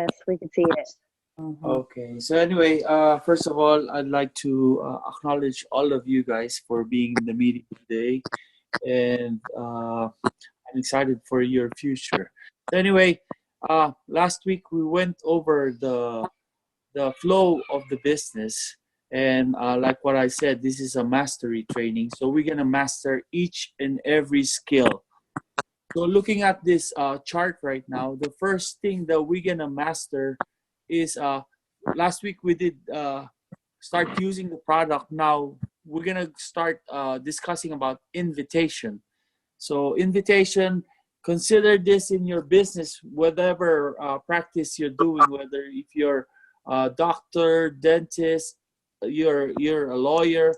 Yes, we can see it. Okay, so anyway, first of all, I'd like to acknowledge all of you guys for being in the meeting today, and I'm excited for your future. So anyway, last week we went over the flow of the business, and like what I said, this is a mastery training, so we're gonna master each and every skill. So looking at this chart right now, the first thing that we're gonna master is last week we did start using the product. Now we're gonna start discussing about invitation. So invitation, consider this in your business, whatever practice you're doing, whether if you're a doctor, dentist, you're a lawyer.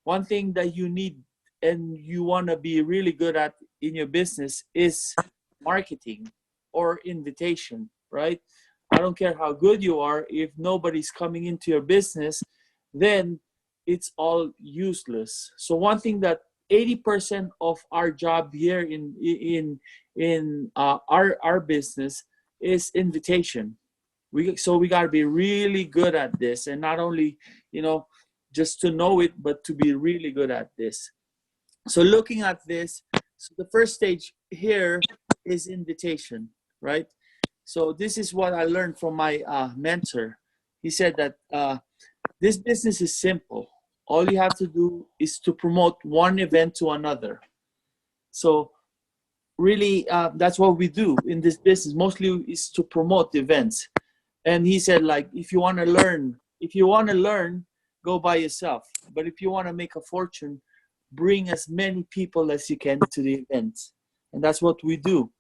One thing that you need and you want to be really good at in your business is marketing or invitation, right? I don't care how good you are, if nobody's coming into your business, then it's all useless. So one thing that 80% of our job here in our business is invitation. We got to be really good at this, and not only, you know, just to know it, but to be really good at this. So looking at this, so the first stage here is invitation, right? So this is what I learned from my mentor. He said that this business is simple. All you have to do is to promote one event to another. So really, that's what we do in this business. Mostly is to promote events. And he said, like, if you want to learn, go by yourself. But if you want to make a fortune, bring as many people as you can to the events. And that's what we do.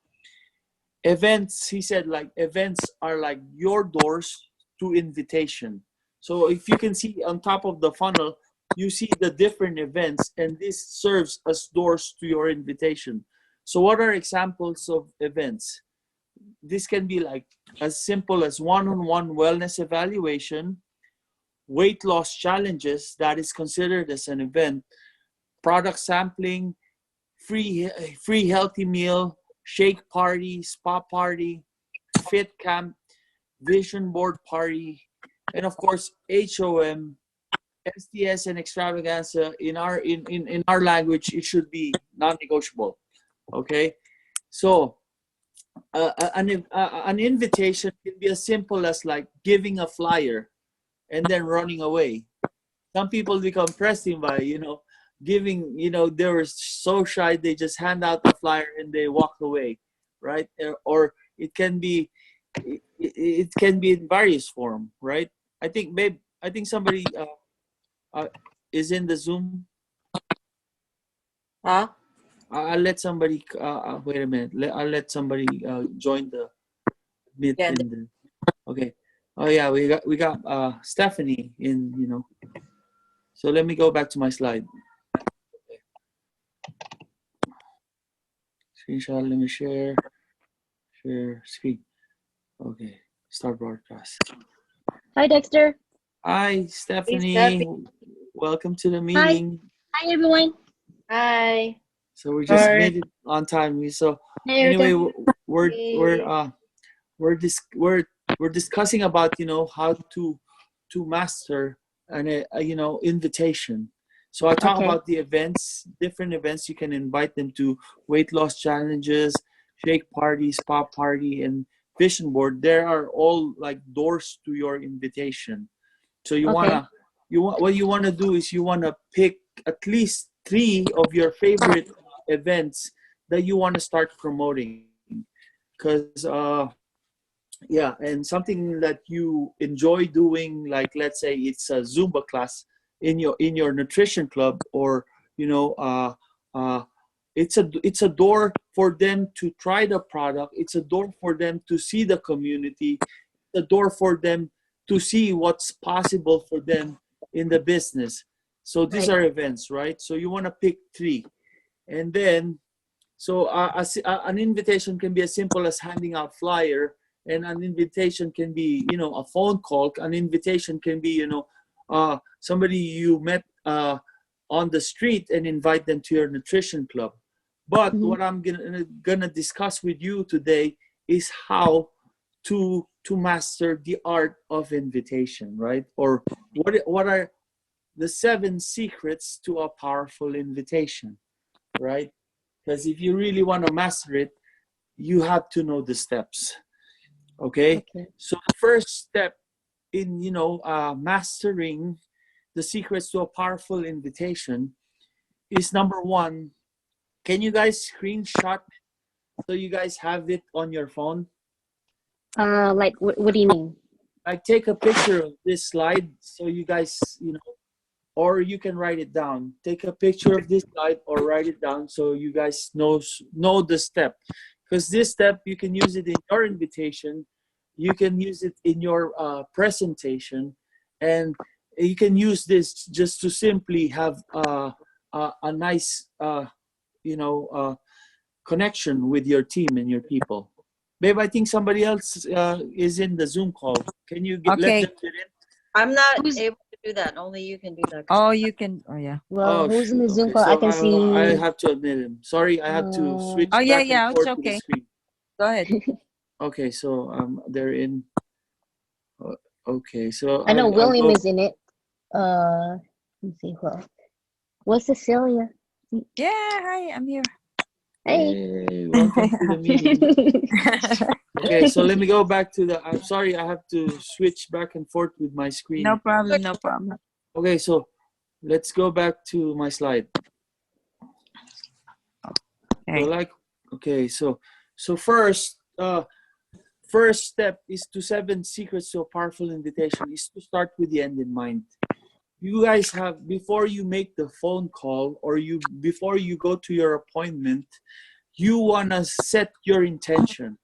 Events, he said, like, events are like your doors to invitation. So if you can see on top of the funnel, you see the different events, and this serves as doors to your invitation. So what are examples of events? This can be like as simple as one-on-one wellness evaluation, weight loss challenges, that is considered as an event, product sampling, free healthy meal, shake party, spa party, fit camp, vision board party, and of course HOM, STS, and extravaganza. In our language, it should be non-negotiable. Okay, so an invitation can be as simple as like giving a flyer and then running away. Some people become pressing by, giving, they were so shy, they just hand out the flyer and they walk away, right? Or it can be, it can be in various form, right? I think, babe, I think somebody is in the Zoom. Huh? I'll let somebody, wait a minute. I'll let somebody join the meet. Yeah. Okay. Oh yeah, we got Stephanie in, So let me go back to my slide. Okay. Screenshot, let me share screen. Okay, start broadcast. Hi, Dexter. Hi, Stephanie. Hey, Welcome to the meeting. Hi, everyone. Hi. So we just Hi. made it on time. So Hi, anyway, Erica. we're discussing about how to master an invitation. So I talk Okay. about the events, different events you can invite them to: weight loss challenges, shake party, spa party, and vision board. There are all like doors to your invitation. So what you wanna do is you wanna pick at least 3 of your favorite events that you want to start promoting, because yeah, and something that you enjoy doing, like let's say it's a Zumba class in your nutrition club, or it's a door for them to try the product, it's a door for them to see the community, it's a door for them to see what's possible for them in the business. So these are events, right? So you want to pick 3. And then, so an invitation can be as simple as handing out flyer, and an invitation can be, a phone call. An invitation can be, somebody you met on the street and invite them to your nutrition club. But what I'm gonna discuss with you today is how to master the art of invitation, right? Or what are the 7 secrets to a powerful invitation, right? Because if you really want to master it, you have to know the steps. Okay. Okay. So the first step in mastering the secrets to a powerful invitation is, number 1, can you guys screenshot so you guys have it on your phone? Like what do you mean? Like, take a picture of this slide so you guys, or you can write it down. Take a picture of this slide or write it down so you guys know the step. Because this step, you can use it in your invitation, you can use it in your presentation, and you can use this just to simply have a nice, connection with your team and your people. Babe, I think somebody else is in the Zoom call. Can you let Okay. them get in? I'm not Who's- able to do that. Only you can do that. Oh, you can. Oh, yeah. Well, who's in the shoot. Zoom Okay, call? I so can see. I have to admit him. Sorry, I have to switch Oh, yeah, back yeah, and it's forth to the okay. screen. Go ahead. Okay, so they're in. Okay, so I know I'll William go- is in it. Let's see who else. What's Cecilia? Yeah, hi, I'm here. Hey. Hey, welcome to the meeting. Okay, so let me go back to the. I'm sorry, I have to switch back and forth with my screen. No problem, no problem. Okay, so let's go back to my slide. Okay. So first step is to 7 secrets to a powerful invitation is to start with the end in mind. You guys have, before you make the phone call or before you go to your appointment, you want to set your intention.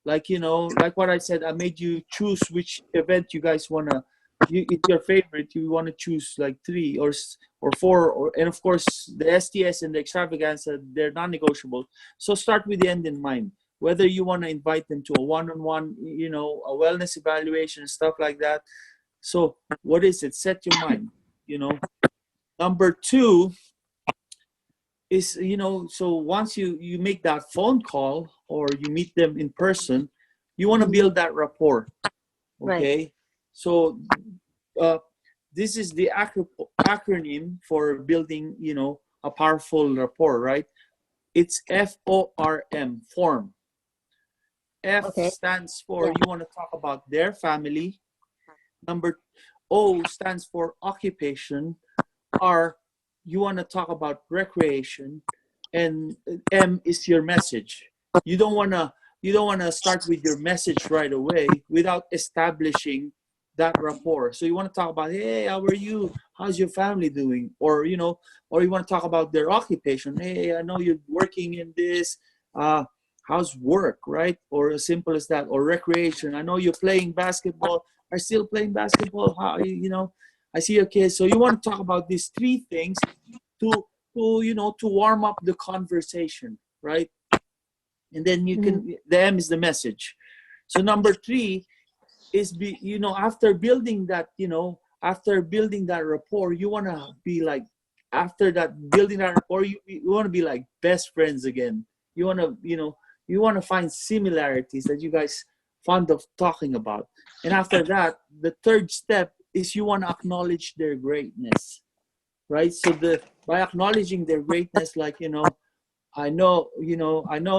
Like, like what I said, I made you choose which event you guys want to, it's your favorite, you want to choose like 3 or 4, and of course the STS and the extravaganza, they're non-negotiable. So start with the end in mind. Whether you want to invite them to a one-on-one, a wellness evaluation, stuff like that. So what is it? Set your mind, Number 2 is, so once you make that phone call or you meet them in person, you want to build that rapport. Okay. Right. So this is the acronym for building, a powerful rapport, right? It's FORM, form. F Okay. stands for, Yeah. you want to talk about their family. Number O stands for occupation. R, you want to talk about recreation, and M is your message. You don't want to start with your message right away without establishing that rapport. So you want to talk about, hey, how are you? How's your family doing? Or or you want to talk about their occupation. Hey, I know you're working in this. How's work, right? Or as simple as that. Or recreation. I know you're playing basketball. Are still playing basketball? How I see your kids. So you want to talk about these 3 things to warm up the conversation, right? And then you can, the M is the message. So number 3 is after building that, after building that rapport, you want to be like, after that building that rapport, you want to be like best friends again. You want to, you want to find similarities that you guys fond of talking about. And after that, the 3rd step is you want to acknowledge their greatness, right? So by acknowledging their greatness, like, I know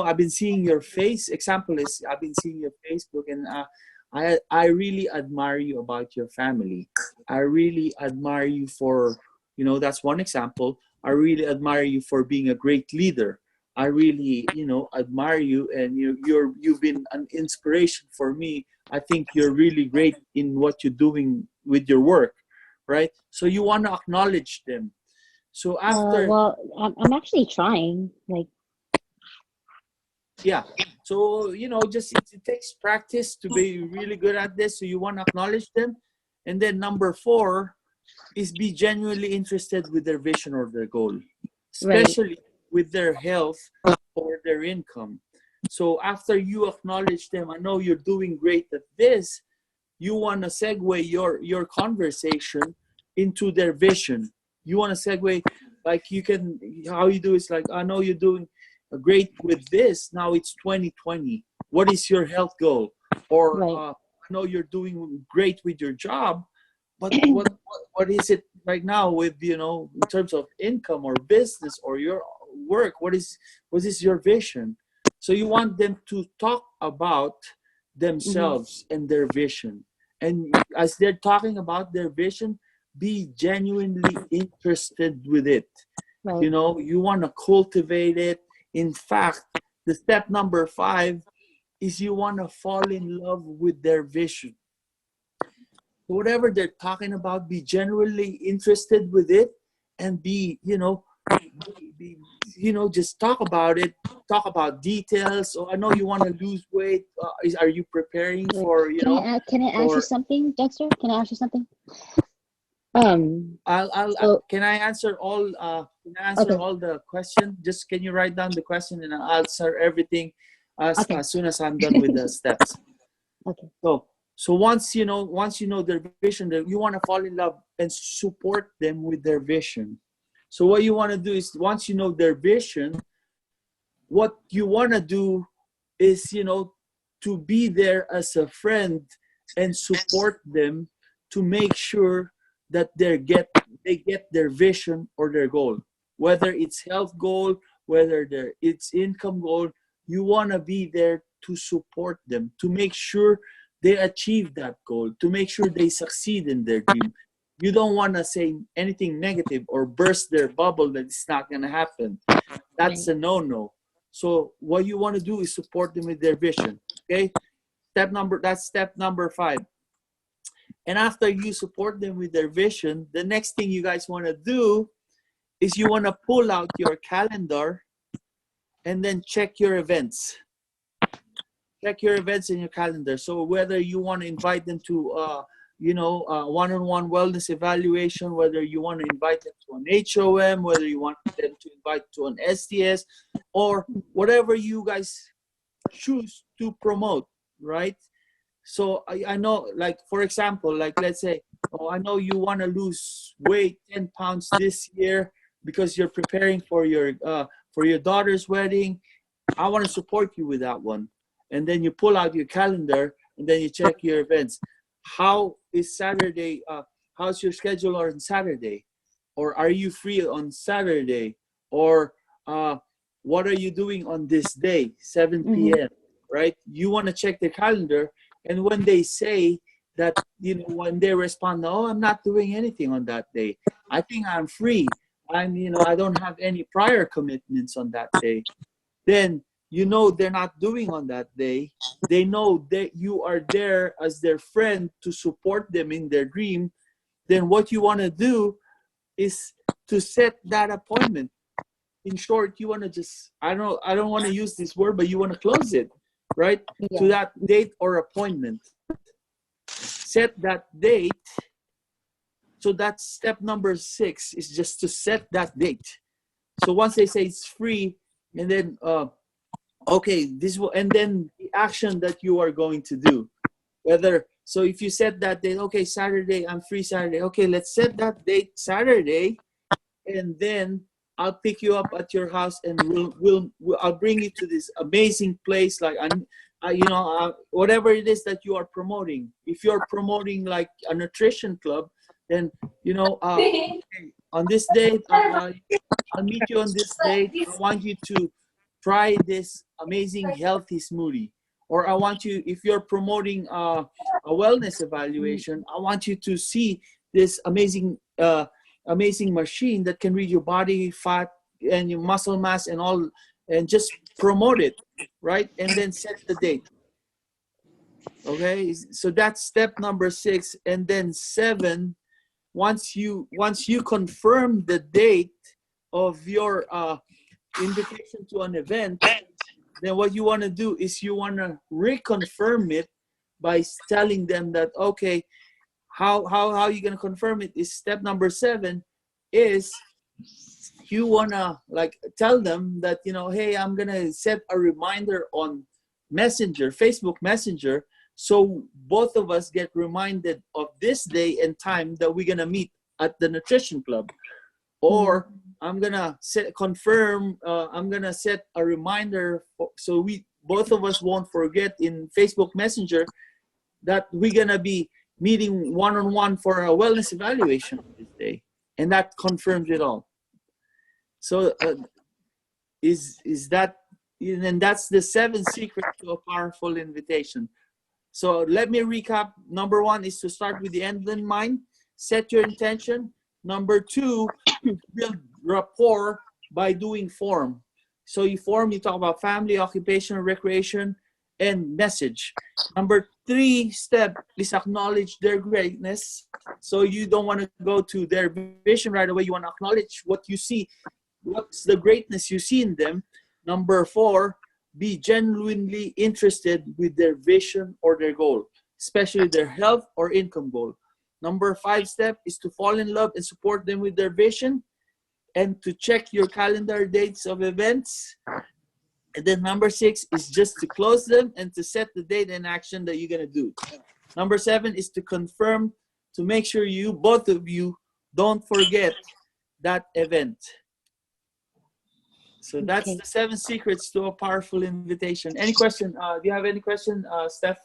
I've been seeing your face. Example is, I've been seeing your Facebook, and I really admire you about your family. I really admire you for, that's one example. I really admire you for being a great leader. I really, admire you, and you've been an inspiration for me. I think you're really great in what you're doing with your work, right? So you want to acknowledge them. So after, Well, I'm actually trying. Like, yeah. So just it takes practice to be really good at this. So you want to acknowledge them, and then number 4 is be genuinely interested with their vision or their goal, especially with their health or their income. So after you acknowledge them, I know you're doing great at this. You want to segue your conversation into their vision. You want to segue, like, how you do is like, I know you're doing great with this. Now it's 2020. What is your health goal? or Right. I know you're doing great with your job, but what is it right now with, you know, in terms of income or business or your work? What is your vision? So you want them to talk about themselves and their vision, and as they're talking about their vision, be genuinely interested with it. Right. You know, you want to cultivate it. In fact, the step number 5 is you want to fall in love with their vision. Whatever they're talking about, be genuinely interested with it, and be, you know, just talk about it, talk about details. So I know you want to lose weight. Are you preparing Right. for, you know, Can I ask you for something, Dexter? Can I ask you something? So can I answer all okay. all the question? Just can you write down the question and I'll answer everything Okay. as soon as I'm done with the steps. Okay. So once you know their vision, that you want to fall in love and support them with their vision. So what you want to do is, once you know their vision, what you want to do is, you know, to be there as a friend and support them to make sure that they get their vision or their goal, whether it's health goal, whether it's income goal. You want to be there to support them, to make sure they achieve that goal, to make sure they succeed in their dream. You don't want to say anything negative or burst their bubble that it's not going to happen. That's Right. a no-no. So what you want to do is support them with their vision. Okay, that's step number 5. And after you support them with their vision, the next thing you guys want to do is you want to pull out your calendar and then check your events. Check your events in your calendar. So whether you want to invite them to one-on-one wellness evaluation, whether you want to invite them to an HOM, whether you want them to invite to an STS, or whatever you guys choose to promote, right? So I know, like, for example, like, let's say, I know you want to lose weight 10 pounds this year because you're preparing for your daughter's wedding. I want to support you with that one. And then you pull out your calendar and then you check your events. How is Saturday? How's your schedule on Saturday? Or are you free on Saturday? Or what are you doing on this day, 7 p.m., right? You want to check the calendar. And when they say that, you know, when they respond, "Oh, I'm not doing anything on that day. I think I'm free. I don't have any prior commitments on that day," then you know they're not doing on that day. They know that you are there as their friend to support them in their dream. Then what you want to do is to set that appointment. In short, you want to just, I don't want to use this word, but you want to close it, right? Yeah. To that date or appointment. Set that date. So that's step number 6, is just to set that date. So once they say it's free, and then okay, this will, and then the action that you are going to do, so if you set that date, okay, Saturday, I'm free Saturday. Okay, let's set that date Saturday, and then I'll pick you up at your house, and I'll bring you to this amazing place, like whatever it is that you are promoting. If you're promoting like a nutrition club, then on this date, I'll meet you on this date. I want you to try this amazing healthy smoothie. Or I want you, if you're promoting a wellness evaluation, I want you to see this amazing machine that can read your body fat and your muscle mass and all, and just promote it, right? And then set the date. Okay, so that's step number 6. And then 7, once you confirm the date of your invitation to an event, then what you want to do is you want to reconfirm it by telling them that, okay, how you going to confirm it is step number 7, is you want to like tell them that, hey, I'm going to set a reminder on Facebook Messenger, so both of us get reminded of this day and time that we're going to meet at the nutrition club. Or I'm gonna set a reminder so both of us won't forget in Facebook Messenger that we're gonna be meeting one-on-one for a wellness evaluation this day, and that confirms it all. So is that, and that's the 7 secrets to a powerful invitation. So let me recap. Number 1 is to start with the end in mind. Set your intention. Number 2, build rapport by doing form. So you talk about family, occupation, recreation, and message. Number 3 step is acknowledge their greatness. So you don't want to go to their vision right away. You want to acknowledge what you see. What's the greatness you see in them? Number 4, be genuinely interested with their vision or their goal, especially their health or income goal. Number 5 step is to fall in love and support them with their vision, and to check your calendar dates of events. And then number 6 is just to close them and to set the date and action that you're going to do. Number 7 is to confirm, to make sure both of you don't forget that event. So that's the 7 secrets to a powerful invitation. Any question? Do you have any question, Steph?